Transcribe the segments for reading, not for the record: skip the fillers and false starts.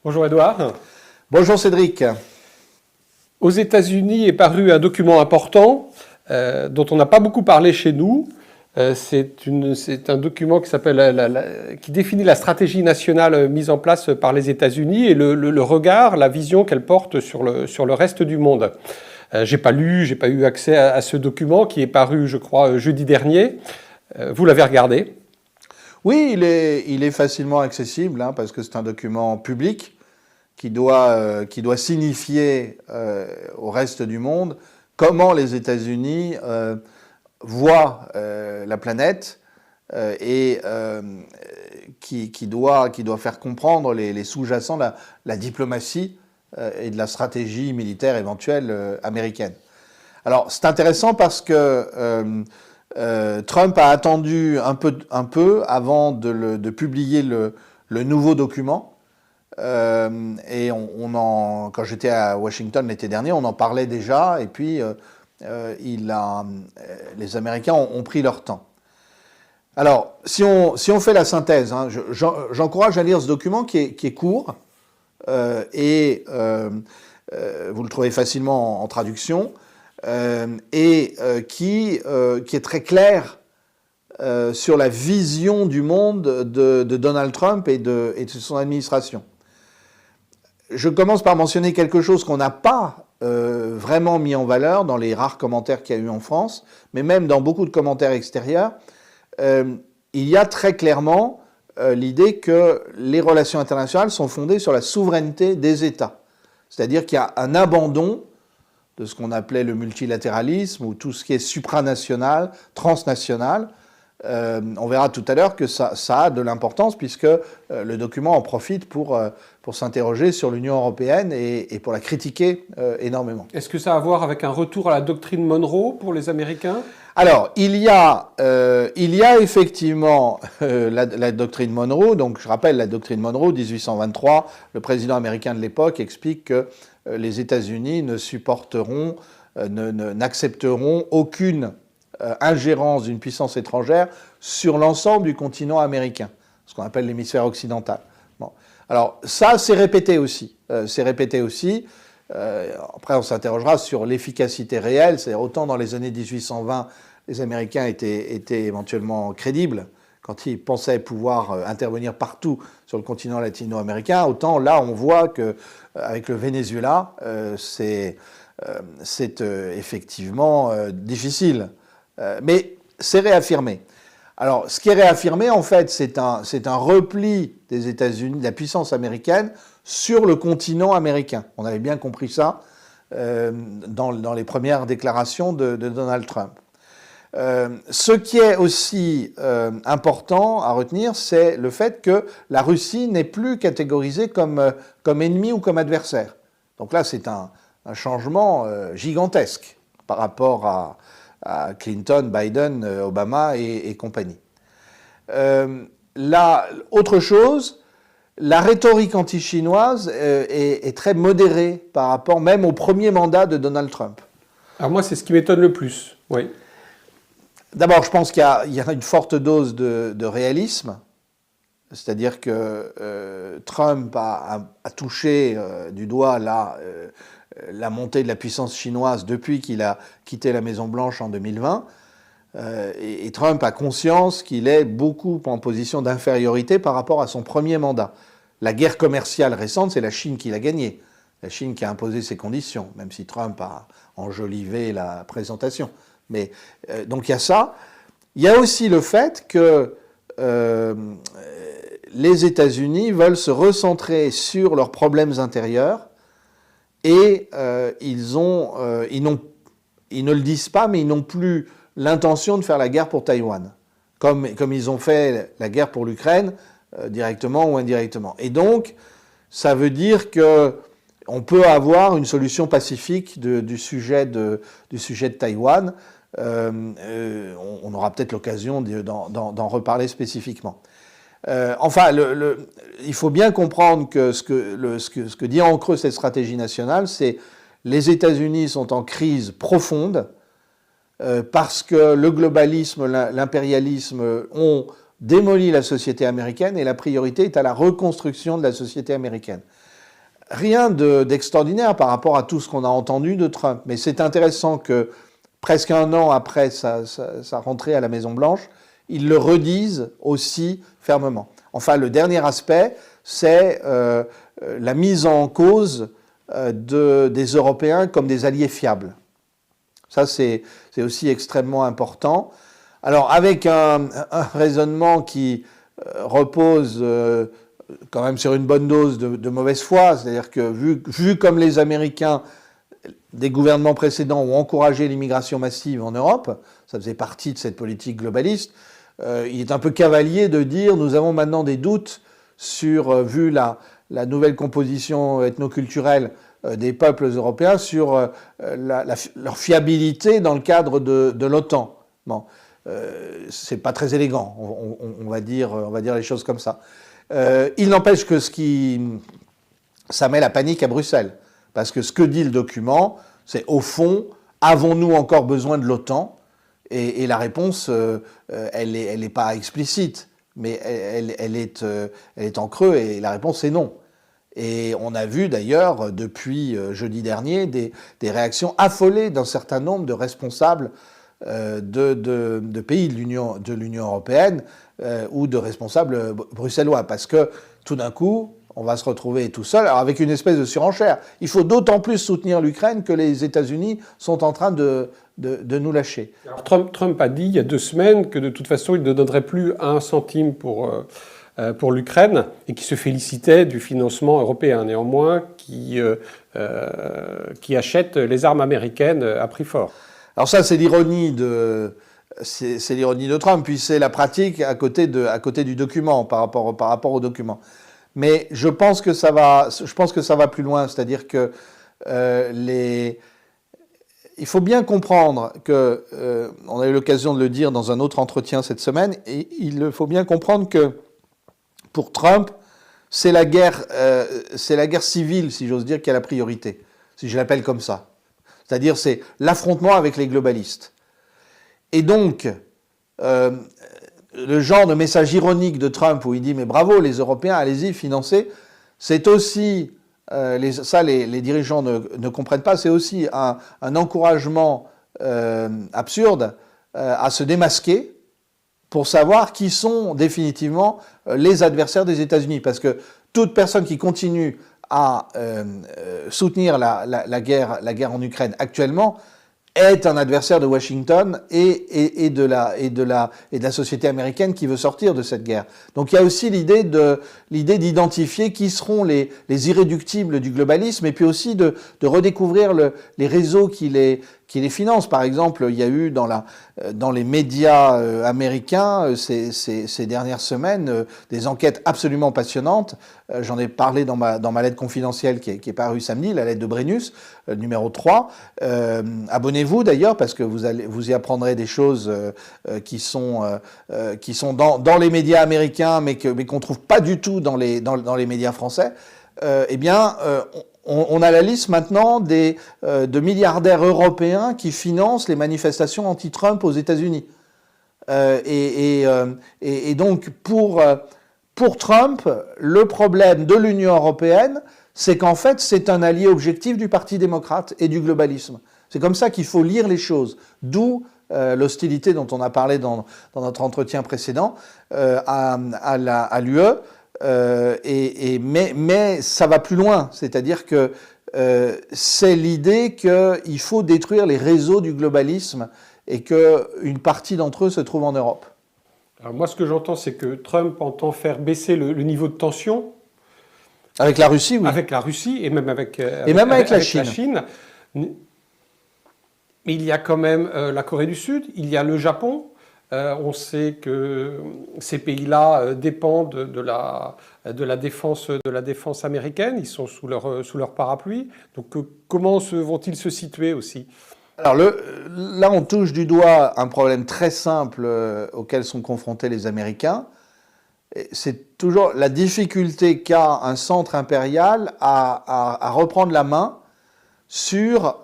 Bonjour Edouard. Bonjour Cédric. Aux États-Unis est paru un document important dont on n'a pas beaucoup parlé chez nous. C'est un document qui définit la stratégie nationale mise en place par les États-Unis et le regard, la vision qu'elle porte sur le reste du monde. J'ai pas eu accès à ce document qui est paru, je crois, jeudi dernier. Vous l'avez regardé? Oui, il est facilement accessible parce que c'est un document public qui doit signifier au reste du monde comment les États-Unis voient la planète et qui doit faire comprendre les sous-jacents de la diplomatie et de la stratégie militaire éventuelle américaine. Alors, c'est intéressant parce que Trump a attendu un peu avant de publier le nouveau document. Et quand j'étais à Washington l'été dernier, on en parlait déjà, et puis les Américains ont pris leur temps. Alors, si on fait la synthèse, j'encourage à lire ce document qui est court, et vous le trouvez facilement en traduction, et qui est très clair sur la vision du monde de Donald Trump et de son administration. Je commence par mentionner quelque chose qu'on n'a pas vraiment mis en valeur dans les rares commentaires qu'il y a eu en France, mais même dans beaucoup de commentaires extérieurs. Il y a très clairement l'idée que les relations internationales sont fondées sur la souveraineté des États. C'est-à-dire qu'il y a un abandon de ce qu'on appelait le multilatéralisme ou tout ce qui est supranational, transnational. On verra tout à l'heure que ça a de l'importance puisque le document en profite pour s'interroger sur l'Union européenne et pour la critiquer énormément. Est-ce que ça a à voir avec un retour à la doctrine Monroe pour les Américains ? Alors, il y a effectivement la doctrine Monroe. Donc, je rappelle la doctrine Monroe, 1823. Le président américain de l'époque explique que les États-Unis n'accepteront aucune ingérence d'une puissance étrangère sur l'ensemble du continent américain, ce qu'on appelle l'hémisphère occidental. Bon. Alors, ça, c'est répété aussi. Après, on s'interrogera sur l'efficacité réelle. C'est-à-dire, autant dans les années 1820, les Américains étaient éventuellement crédibles quand ils pensaient pouvoir intervenir partout sur le continent latino-américain, autant là, on voit qu'avec le Venezuela, c'est effectivement difficile. Mais c'est réaffirmé. Alors, ce qui est réaffirmé, en fait, c'est un repli des États-Unis, de la puissance américaine, sur le continent américain. On avait bien compris ça dans les premières déclarations de Donald Trump. Ce qui est aussi important à retenir, c'est le fait que la Russie n'est plus catégorisée comme ennemi ou comme adversaire. Donc là, c'est un changement gigantesque par rapport à Clinton, Biden, Obama et compagnie. Autre chose, la rhétorique anti-chinoise est très modérée par rapport même au premier mandat de Donald Trump. Alors moi, c'est ce qui m'étonne le plus, oui. D'abord, je pense qu'il y a une forte dose de réalisme, c'est-à-dire que Trump a touché du doigt la montée de la puissance chinoise depuis qu'il a quitté la Maison-Blanche en 2020. Et Trump a conscience qu'il est beaucoup en position d'infériorité par rapport à son premier mandat. La guerre commerciale récente, c'est la Chine qui l'a gagnée. La Chine qui a imposé ses conditions, même si Trump a enjolivé la présentation. Mais donc il y a ça. Il y a aussi le fait que les États-Unis veulent se recentrer sur leurs problèmes intérieurs et ils ne le disent pas, mais ils n'ont plus l'intention de faire la guerre pour Taïwan, comme ils ont fait la guerre pour l'Ukraine, directement ou indirectement. Et donc, ça veut dire qu'on peut avoir une solution pacifique du sujet de Taïwan. On aura peut-être l'occasion d'en reparler spécifiquement. Enfin, il faut bien comprendre que ce que dit en creux cette stratégie nationale, c'est les États-Unis sont en crise profonde parce que le globalisme, l'impérialisme ont démoli la société américaine et la priorité est à la reconstruction de la société américaine. Rien d'extraordinaire par rapport à tout ce qu'on a entendu de Trump. Mais c'est intéressant que presque un an après sa rentrée à la Maison-Blanche, ils le redisent aussi fermement. Enfin, le dernier aspect, c'est la mise en cause des Européens comme des alliés fiables. Ça, c'est aussi extrêmement important. Alors, avec un raisonnement qui repose quand même sur une bonne dose de mauvaise foi, c'est-à-dire que vu comme les Américains, des gouvernements précédents ont encouragé l'immigration massive en Europe, ça faisait partie de cette politique globaliste, il est un peu cavalier de dire nous avons maintenant des doutes sur, vu la nouvelle composition ethnoculturelle des peuples européens, sur leur fiabilité dans le cadre de l'OTAN. Bon, c'est pas très élégant, on va dire les choses comme ça. Il n'empêche que ça met la panique à Bruxelles. Parce que ce que dit le document, c'est au fond, avons-nous encore besoin de l'OTAN ? Et la réponse, elle est pas explicite, mais elle est en creux, et la réponse est non. Et on a vu d'ailleurs, depuis jeudi dernier, des réactions affolées d'un certain nombre de responsables de pays de l'Union européenne ou de responsables bruxellois. Parce que tout d'un coup, on va se retrouver tout seul, alors avec une espèce de surenchère. Il faut d'autant plus soutenir l'Ukraine que les États-Unis sont en train de nous lâcher. Alors, Trump a dit il y a 2 semaines que de toute façon, il ne donnerait plus 1 centime pour l'Ukraine et qui se félicitait du financement européen, néanmoins, qui achète les armes américaines à prix fort. Alors ça, c'est l'ironie de Trump, puis c'est la pratique à côté du document, par rapport au document. Mais je pense que ça va plus loin, c'est-à-dire que il faut bien comprendre que, on a eu l'occasion de le dire dans un autre entretien cette semaine, et il faut bien comprendre que pour Trump, c'est la guerre civile, si j'ose dire, qui a la priorité, si je l'appelle comme ça. C'est-à-dire c'est l'affrontement avec les globalistes. Et donc, le genre de message ironique de Trump où il dit « mais bravo les Européens, allez-y, financez », c'est aussi, les dirigeants ne comprennent pas, c'est aussi un encouragement absurde à se démasquer pour savoir qui sont définitivement les adversaires des États-Unis. Parce que toute personne qui continue à soutenir la guerre en Ukraine actuellement est un adversaire de Washington et de la société américaine qui veut sortir de cette guerre. Donc il y a aussi l'idée d'identifier qui seront les irréductibles du globalisme, et puis aussi de redécouvrir les réseaux qui les financent. Par exemple, il y a eu dans les médias américains ces dernières semaines des enquêtes absolument passionnantes. J'en ai parlé dans ma lettre confidentielle qui est parue samedi, la lettre de Brennus, numéro 3. Abonnez-vous d'ailleurs, parce que vous y apprendrez des choses qui sont dans les médias américains, mais qu'on trouve pas du tout dans les médias français. On a la liste maintenant de milliardaires européens qui financent les manifestations anti-Trump aux États-Unis. Et donc, pour Trump, le problème de l'Union européenne, c'est qu'en fait, c'est un allié objectif du Parti démocrate et du globalisme. C'est comme ça qu'il faut lire les choses. D'où l'hostilité dont on a parlé dans notre entretien précédent à l'UE. Mais ça va plus loin, c'est-à-dire que c'est l'idée qu'il faut détruire les réseaux du globalisme et qu'une partie d'entre eux se trouve en Europe. Alors moi, ce que j'entends, c'est que Trump entend faire baisser le niveau de tension. Avec la Russie, oui. Avec la Russie et même avec la Chine. Mais il y a quand même la Corée du Sud, il y a le Japon. On sait que ces pays-là dépendent de la défense américaine, ils sont sous leur parapluie. Donc comment vont-ils se situer aussi ? Alors là, on touche du doigt un problème très simple auquel sont confrontés les Américains. C'est toujours la difficulté qu'a un centre impérial à reprendre la main sur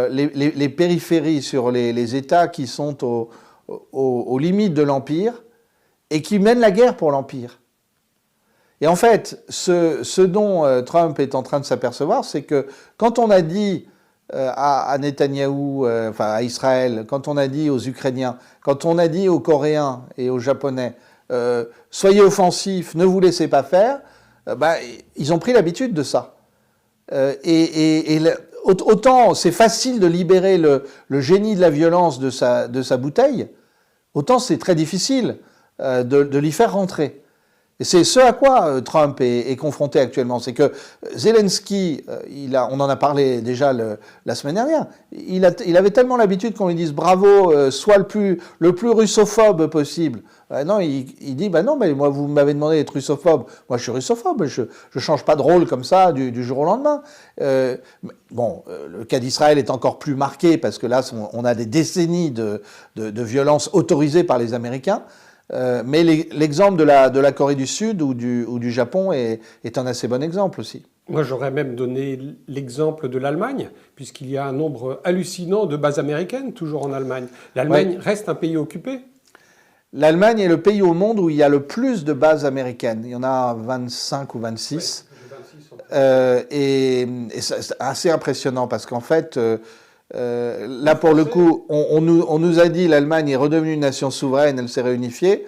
les périphéries, sur les États qui sont aux limites de l'Empire et qui mènent la guerre pour l'Empire. Et en fait, ce dont Trump est en train de s'apercevoir, c'est que quand on a dit à Netanyahou, enfin à Israël, quand on a dit aux Ukrainiens, quand on a dit aux Coréens et aux Japonais, soyez offensifs, ne vous laissez pas faire, ils ont pris l'habitude de ça. Autant c'est facile de libérer le génie de la violence de sa bouteille, autant c'est très difficile de l'y faire rentrer. Et c'est ce à quoi Trump est confronté actuellement. C'est que Zelensky, on en a parlé déjà la semaine dernière, il avait tellement l'habitude qu'on lui dise bravo, sois le plus russophobe possible. Non, il dit, non, mais moi, vous m'avez demandé d'être russophobe. Moi, je suis russophobe, je change pas de rôle comme ça du jour au lendemain. Le cas d'Israël est encore plus marqué parce que là, on a des décennies de violence autorisées par les Américains. Mais l'exemple de la Corée du Sud ou du Japon est un assez bon exemple aussi. Moi, j'aurais même donné l'exemple de l'Allemagne, puisqu'il y a un nombre hallucinant de bases américaines, toujours en Allemagne. L'Allemagne reste un pays occupé. L'Allemagne est le pays au monde où il y a le plus de bases américaines. Il y en a 25 ou 26. Et c'est assez impressionnant parce qu'en fait... là, pour le coup, on nous a dit l'Allemagne est redevenue une nation souveraine, elle s'est réunifiée.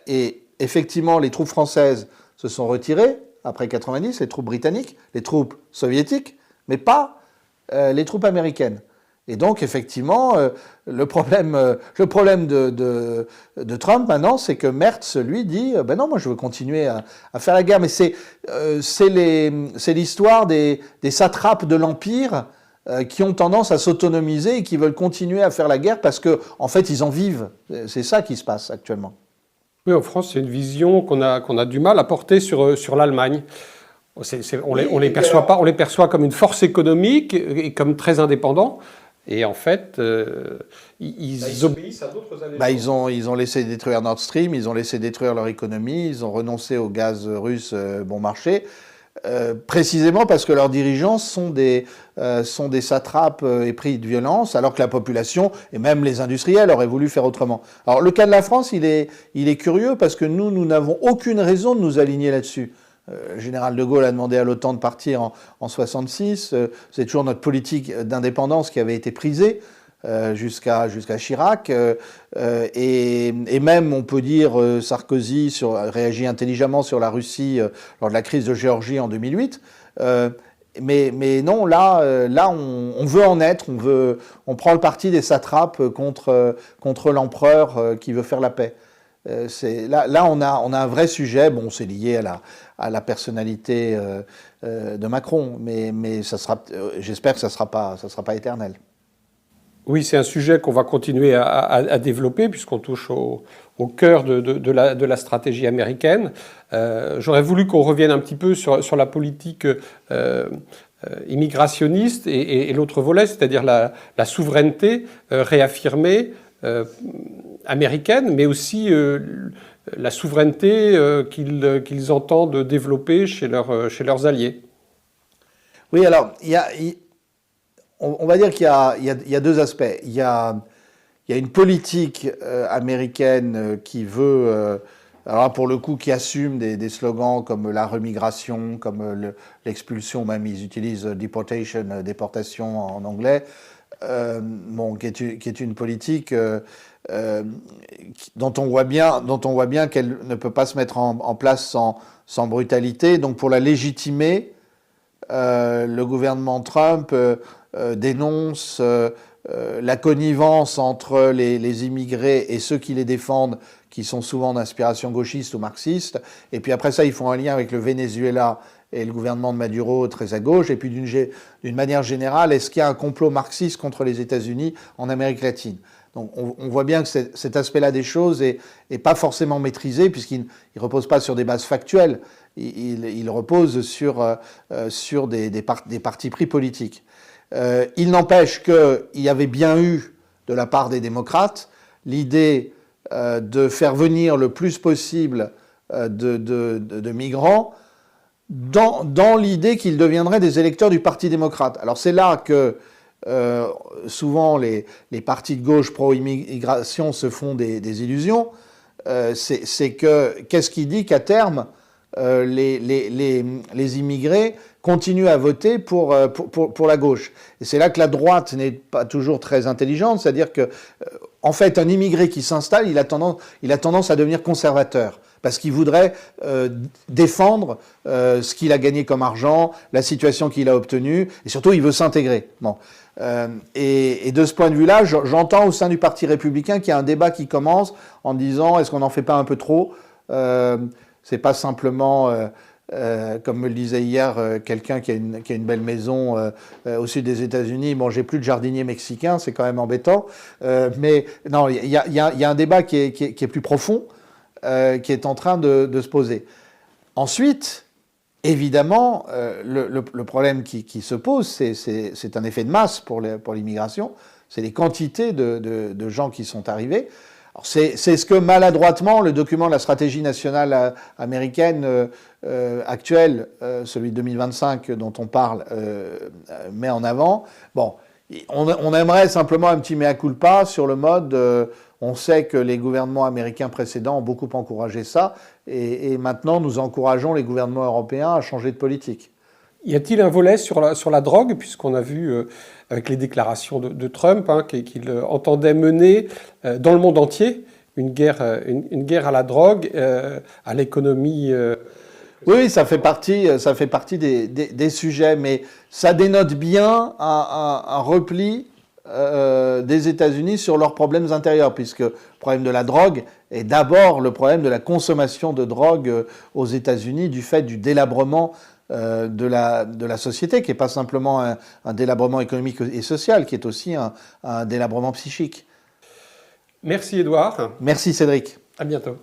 Et effectivement, les troupes françaises se sont retirées après 90, les troupes britanniques, les troupes soviétiques, mais pas les troupes américaines. Et donc, effectivement, le problème de Trump maintenant, c'est que Merz, lui, dit non, moi, je veux continuer à faire la guerre. Mais c'est l'histoire des satrapes de l'Empire qui ont tendance à s'autonomiser et qui veulent continuer à faire la guerre parce qu'en fait, ils en vivent. C'est ça qui se passe actuellement. Oui, en France, c'est une vision qu'on a du mal à porter sur l'Allemagne. On les perçoit comme une force économique et comme très indépendants. Et en fait, ils obéissent à d'autres allégeances. Ils ont laissé détruire Nord Stream, ils ont laissé détruire leur économie, ils ont renoncé au gaz russe bon marché. Précisément parce que leurs dirigeants sont des satrapes épris de violence, alors que la population et même les industriels auraient voulu faire autrement. Alors le cas de la France, il est curieux parce que nous n'avons aucune raison de nous aligner là-dessus. Le général de Gaulle a demandé à l'OTAN de partir en 1966. C'est toujours notre politique d'indépendance qui avait été prisée. Jusqu'à Chirac, et même on peut dire Sarkozy réagit intelligemment sur la Russie lors de la crise de Géorgie en 2008, mais non, là on veut en être, on prend le parti des satrapes contre l'empereur qui veut faire la paix. Là on a un vrai sujet. Bon, c'est lié à la personnalité de Macron, mais ça sera, j'espère que ça sera pas éternel. Oui, c'est un sujet qu'on va continuer à développer puisqu'on touche au cœur de la stratégie américaine. J'aurais voulu qu'on revienne un petit peu sur la politique immigrationniste et l'autre volet, c'est-à-dire la souveraineté réaffirmée américaine, mais aussi la souveraineté qu'ils entendent développer chez leurs alliés. Oui, alors, on va dire qu'il y a deux aspects. Il y a une politique américaine qui veut, alors là, pour le coup, qui assume des slogans comme la remigration, comme l'expulsion, même ils utilisent deportation, déportation en anglais, qui est une politique dont on voit bien qu'elle ne peut pas se mettre en place sans brutalité. Donc pour la légitimer, le gouvernement Trump dénonce la connivence entre les immigrés et ceux qui les défendent, qui sont souvent d'inspiration gauchiste ou marxiste. Et puis après ça, ils font un lien avec le Venezuela et le gouvernement de Maduro très à gauche. Et puis d'une manière générale, est-ce qu'il y a un complot marxiste contre les États-Unis en Amérique latine? Donc on voit bien que cet aspect-là des choses est pas forcément maîtrisé, puisqu'il ne repose pas sur des bases factuelles. Il repose sur des partis pris politiques. Il n'empêche qu'il y avait bien eu, de la part des démocrates, l'idée de faire venir le plus possible de migrants dans l'idée qu'ils deviendraient des électeurs du Parti démocrate. Alors c'est là que souvent les partis de gauche pro-immigration se font des illusions. C'est qu'est-ce qui dit qu'à terme, les immigrés continuent à voter pour la gauche. Et c'est là que la droite n'est pas toujours très intelligente, c'est-à-dire que, en fait, un immigré qui s'installe, il a tendance à devenir conservateur, parce qu'il voudrait défendre ce qu'il a gagné comme argent, la situation qu'il a obtenue, et surtout, il veut s'intégrer. Bon. Et de ce point de vue-là, j'entends au sein du Parti républicain qu'il y a un débat qui commence en disant, est-ce qu'on n'en fait pas un peu trop ? C'est pas simplement, comme me le disait hier quelqu'un qui a une belle maison au sud des États-Unis. Bon, j'ai plus de jardinier mexicain, c'est quand même embêtant. Mais non, il y a un débat qui est plus profond, qui est en train de se poser. Ensuite, évidemment, le problème qui se pose, c'est un effet de masse pour l'immigration. C'est les quantités de gens qui sont arrivés. C'est ce que maladroitement le document de la stratégie nationale américaine actuelle, celui de 2025 dont on parle, met en avant. Bon, on aimerait simplement un petit mea culpa sur le mode on sait que les gouvernements américains précédents ont beaucoup encouragé ça et maintenant nous encourageons les gouvernements européens à changer de politique. Y a-t-il un volet sur la drogue, puisqu'on a vu avec les déclarations de Trump qu'il entendait mener dans le monde entier une guerre à la drogue, à l'économie Oui, ça fait partie des sujets, mais ça dénote bien un repli des États-Unis sur leurs problèmes intérieurs, puisque le problème de la drogue est d'abord le problème de la consommation de drogue aux États-Unis du fait du délabrement de la société, qui n'est pas simplement un délabrement économique et social, qui est aussi un délabrement psychique. Merci Édouard. Merci Cédric. À bientôt.